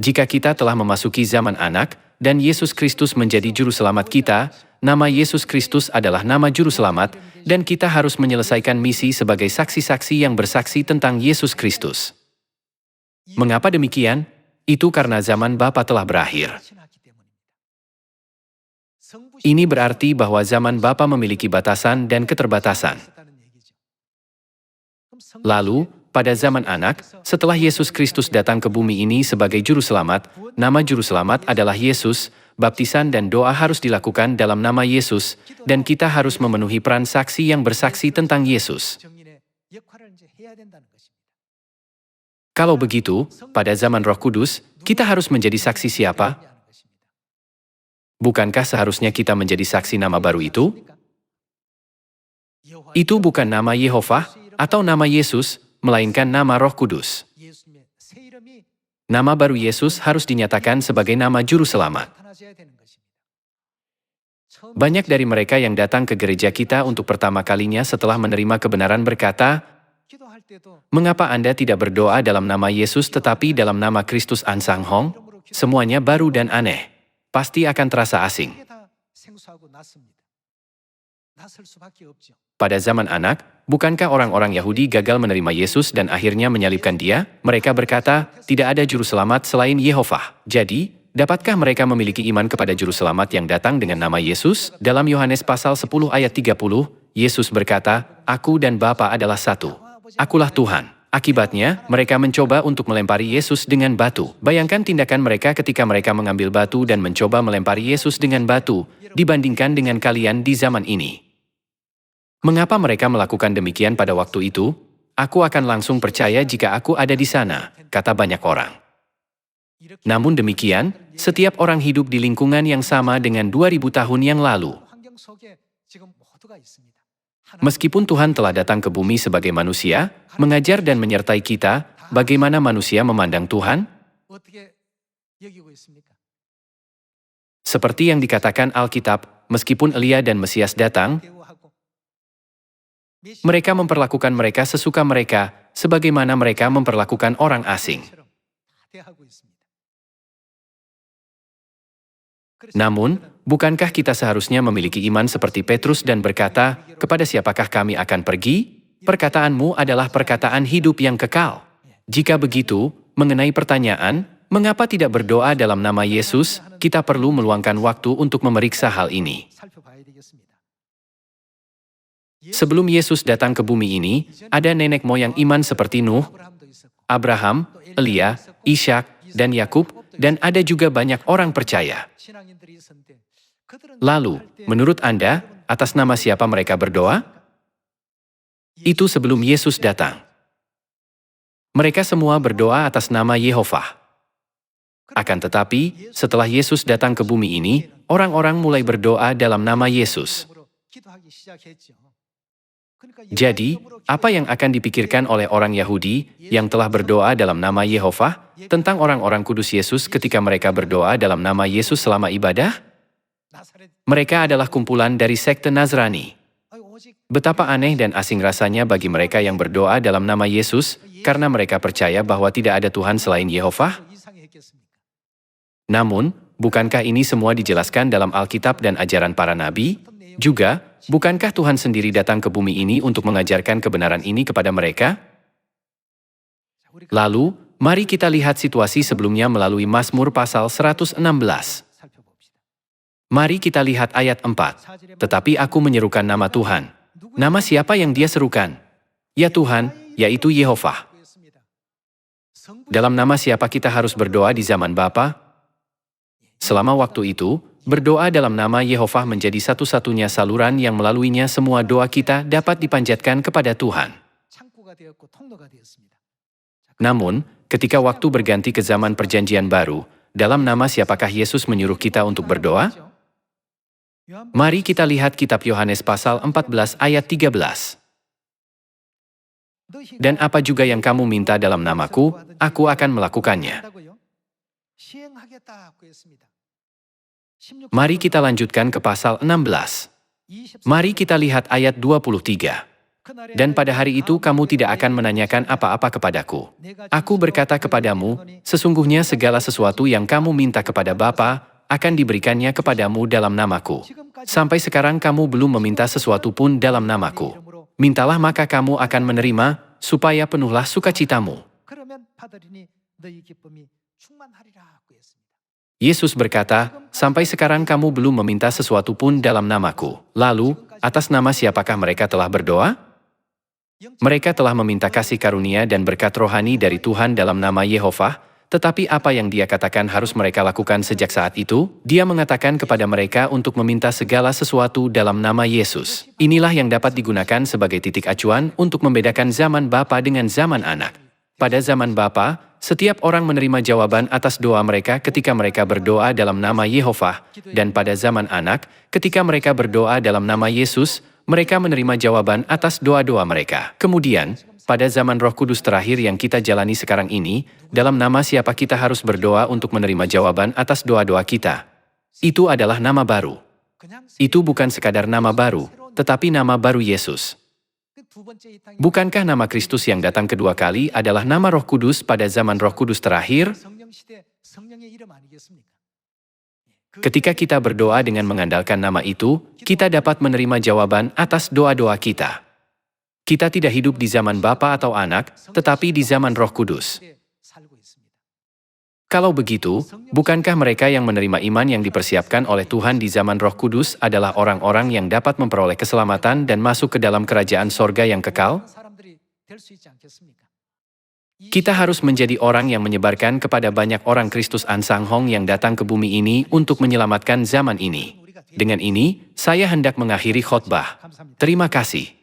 Jika kita telah memasuki zaman anak, dan Yesus Kristus menjadi juru selamat kita, nama Yesus Kristus adalah nama juru selamat, dan kita harus menyelesaikan misi sebagai saksi-saksi yang bersaksi tentang Yesus Kristus. Mengapa demikian? Itu karena zaman Bapa telah berakhir. Ini berarti bahwa zaman Bapa memiliki batasan dan keterbatasan. Lalu, pada zaman anak, setelah Yesus Kristus datang ke bumi ini sebagai juru selamat, nama juru selamat adalah Yesus, baptisan dan doa harus dilakukan dalam nama Yesus, dan kita harus memenuhi peran saksi yang bersaksi tentang Yesus. Kalau begitu, pada zaman Roh Kudus, kita harus menjadi saksi siapa? Bukankah seharusnya kita menjadi saksi nama baru itu? Itu bukan nama Yehovah atau nama Yesus, melainkan nama Roh Kudus. Nama baru Yesus harus dinyatakan sebagai nama juru selamat. Banyak dari mereka yang datang ke gereja kita untuk pertama kalinya setelah menerima kebenaran berkata, "Mengapa Anda tidak berdoa dalam nama Yesus tetapi dalam nama Kristus Ansang Hong? Semuanya baru dan aneh. Pasti akan terasa asing." Pada zaman anak, bukankah orang-orang Yahudi gagal menerima Yesus dan akhirnya menyalibkan dia? Mereka berkata, tidak ada juru selamat selain Yehovah. Jadi, dapatkah mereka memiliki iman kepada juru selamat yang datang dengan nama Yesus? Dalam Yohanes pasal 10 ayat 30, Yesus berkata, "Aku dan Bapa adalah satu. Akulah Tuhan." Akibatnya, mereka mencoba untuk melempari Yesus dengan batu. Bayangkan tindakan mereka ketika mereka mengambil batu dan mencoba melempari Yesus dengan batu, dibandingkan dengan kalian di zaman ini. Mengapa mereka melakukan demikian pada waktu itu? Aku akan langsung percaya jika aku ada di sana, kata banyak orang. Namun demikian, setiap orang hidup di lingkungan yang sama dengan 2000 tahun yang lalu. Meskipun Tuhan telah datang ke bumi sebagai manusia, mengajar dan menyertai kita, bagaimana manusia memandang Tuhan? Seperti yang dikatakan Alkitab, meskipun Elia dan Mesias datang, mereka memperlakukan mereka sesuka mereka, sebagaimana mereka memperlakukan orang asing. Namun, bukankah kita seharusnya memiliki iman seperti Petrus dan berkata, "Kepada siapakah kami akan pergi? Perkataanmu adalah perkataan hidup yang kekal." Jika begitu, mengenai pertanyaan, mengapa tidak berdoa dalam nama Yesus, kita perlu meluangkan waktu untuk memeriksa hal ini. Sebelum Yesus datang ke bumi ini, ada nenek moyang iman seperti Nuh, Abraham, Elia, Ishak, dan Yakub, dan ada juga banyak orang percaya. Lalu, menurut Anda, atas nama siapa mereka berdoa? Itu sebelum Yesus datang. Mereka semua berdoa atas nama Yehovah. Akan tetapi, setelah Yesus datang ke bumi ini, orang-orang mulai berdoa dalam nama Yesus. Jadi, apa yang akan dipikirkan oleh orang Yahudi yang telah berdoa dalam nama Yehovah tentang orang-orang kudus Yesus ketika mereka berdoa dalam nama Yesus selama ibadah? Mereka adalah kumpulan dari sekte Nazrani. Betapa aneh dan asing rasanya bagi mereka yang berdoa dalam nama Yesus karena mereka percaya bahwa tidak ada Tuhan selain Yehovah? Namun, bukankah ini semua dijelaskan dalam Alkitab dan ajaran para nabi? Juga, bukankah Tuhan sendiri datang ke bumi ini untuk mengajarkan kebenaran ini kepada mereka? Lalu, mari kita lihat situasi sebelumnya melalui Mazmur pasal 116. Mari kita lihat ayat 4. "Tetapi aku menyerukan nama Tuhan." Nama siapa yang dia serukan? Ya Tuhan, yaitu Yehovah. Dalam nama siapa kita harus berdoa di zaman Bapa? Selama waktu itu, berdoa dalam nama Yehovah menjadi satu-satunya saluran yang melaluinya semua doa kita dapat dipanjatkan kepada Tuhan. Namun, ketika waktu berganti ke zaman Perjanjian Baru, dalam nama siapakah Yesus menyuruh kita untuk berdoa? Mari kita lihat kitab Yohanes pasal 14 ayat 13. "Dan apa juga yang kamu minta dalam namaku, aku akan melakukannya." Mari kita lanjutkan ke pasal 16. Mari kita lihat ayat 23. Dan pada hari itu kamu tidak akan menanyakan apa-apa kepadaku. Aku berkata kepadamu, sesungguhnya segala sesuatu yang kamu minta kepada Bapa akan diberikannya kepadamu dalam namaku. Sampai sekarang kamu belum meminta sesuatu pun dalam namaku. Mintalah maka kamu akan menerima, supaya penuhlah sukacitamu. Yesus berkata, sampai sekarang kamu belum meminta sesuatu pun dalam namaku. Lalu, atas nama siapakah mereka telah berdoa? Mereka telah meminta kasih karunia dan berkat rohani dari Tuhan dalam nama Yehovah, tetapi apa yang Dia katakan harus mereka lakukan sejak saat itu? Dia mengatakan kepada mereka untuk meminta segala sesuatu dalam nama Yesus. Inilah yang dapat digunakan sebagai titik acuan untuk membedakan zaman Bapa dengan zaman anak. Pada zaman Bapa, setiap orang menerima jawaban atas doa mereka ketika mereka berdoa dalam nama Yehovah, dan pada zaman anak, ketika mereka berdoa dalam nama Yesus, mereka menerima jawaban atas doa-doa mereka. Kemudian, pada zaman Roh Kudus terakhir yang kita jalani sekarang ini, dalam nama siapa kita harus berdoa untuk menerima jawaban atas doa-doa kita? Itu adalah nama baru. Itu bukan sekadar nama baru, tetapi nama baru Yesus. Bukankah nama Kristus yang datang kedua kali adalah nama Roh Kudus pada zaman Roh Kudus terakhir? Ketika kita berdoa dengan mengandalkan nama itu, kita dapat menerima jawaban atas doa-doa kita. Kita tidak hidup di zaman Bapa atau Anak, tetapi di zaman Roh Kudus. Kalau begitu, bukankah mereka yang menerima iman yang dipersiapkan oleh Tuhan di zaman Roh Kudus adalah orang-orang yang dapat memperoleh keselamatan dan masuk ke dalam kerajaan sorga yang kekal? Kita harus menjadi orang yang menyebarkan kepada banyak orang Kristus Ansanghong yang datang ke bumi ini untuk menyelamatkan zaman ini. Dengan ini, saya hendak mengakhiri khotbah. Terima kasih.